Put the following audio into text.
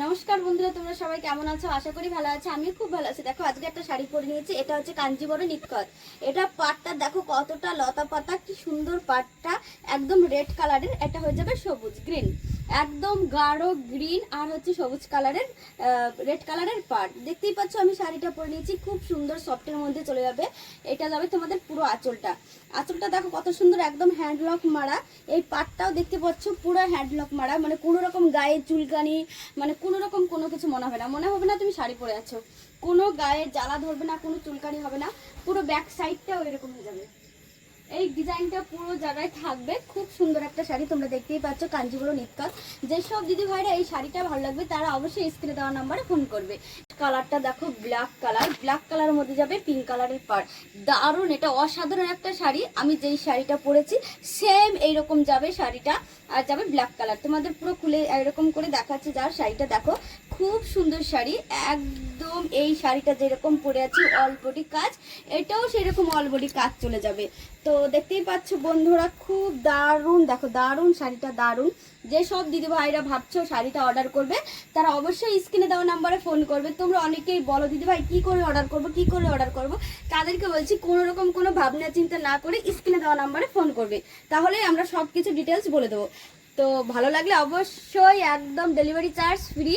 নমস্কার বন্ধুরা, তোমরা সবাই কেমন আছো? আশা করি ভালো আছো। আমি খুব ভালো আছি। দেখো আজকে একটা শাড়ি পরে নিয়েছি। এটা হচ্ছে কাঞ্জিবরম নিক্কত। এটা পাটটা দেখো কতটা লতা পাতা, কি সুন্দর পাটটা, একদম রেড কালারের। এটা হয়ে যাবে সবুজ গ্রিন, একদম গাঢ় গ্রিন আর হচ্ছে সবুজ কালারের রেড কালারের পাট। দেখতেই পাচ্ছ আমি শাড়িটা পরে নিয়েছি, খুব সুন্দর সফটের মধ্যে চলে যাবে। এটা যাবে তোমাদের পুরো আঁচলটা। আঁচলটা দেখো কত সুন্দর, একদম হ্যান্ডলক মারা। এই পাটটাও দেখতে পাচ্ছ পুরো হ্যান্ডলক মারা, মানে কোনো রকম গায়ে চুলকানি, মানে কোনো রকম কোনো কিছু মনে হবে না তুমি শাড়ি পরে আছো। কোনো গায়ে জ্বালা ধরবে না, কোনো চুলকানি হবে না। পুরো ব্যাক সাইডটাও এরকম হয়ে যাবে। এই ডিজাইনটা পুরো জায়গায় থাকবে। খুব সুন্দর একটা শাড়ি, তোমরা দেখতেই পাচ্ছ কাঞ্জিবরম নিক্কত। যেসব দিদি ভাইরা এই শাড়িটা ভালো লাগবে তারা অবশ্যই স্ক্রিনে দেওয়া নাম্বারে ফোন করবে। কালারটা দেখো ব্ল্যাক কালার, ব্ল্যাক কালারের মধ্যে যাবে পিঙ্ক কালারের পাড়। দারুণ, এটা অসাধারণ একটা শাড়ি। আমি যেই শাড়িটা পরেছি সেম এইরকম যাবে শাড়িটা, আর যাবে ব্ল্যাক কালার। তোমাদের পুরো খুলে এরকম করে দেখাচ্ছি। যার শাড়িটা দেখো খুব সুন্দর শাড়ি, একদম এই শাড়িটা যেরকম পরে আছি অল বডি কাজ, এটাও সেরকম অল বডি কাজ চলে যাবে। তো দেখতেই পাচ্ছ বন্ধুরা, খুব দারুণ, দেখো দারুণ শাড়িটা, দারুণ। যেসব দিদি ভাইরা ভাবছো শাড়িটা অর্ডার করবে তারা অবশ্যই স্ক্রিনে দেওয়া নাম্বারে ফোন করবে। তোমরা অনেকেই বলো দিদি ভাই কী করে অর্ডার করবো, কী করে অর্ডার করবো। তাদেরকে বলছি কোনো রকম কোনো ভাবনা চিন্তা না করে স্ক্রিনে দেওয়া নাম্বারে ফোন করবে, তাহলে আমরা সব কিছু ডিটেলস বলে দেবো। তো ভালো লাগলে অবশ্যই একদম ডেলিভারি চার্জ ফ্রি।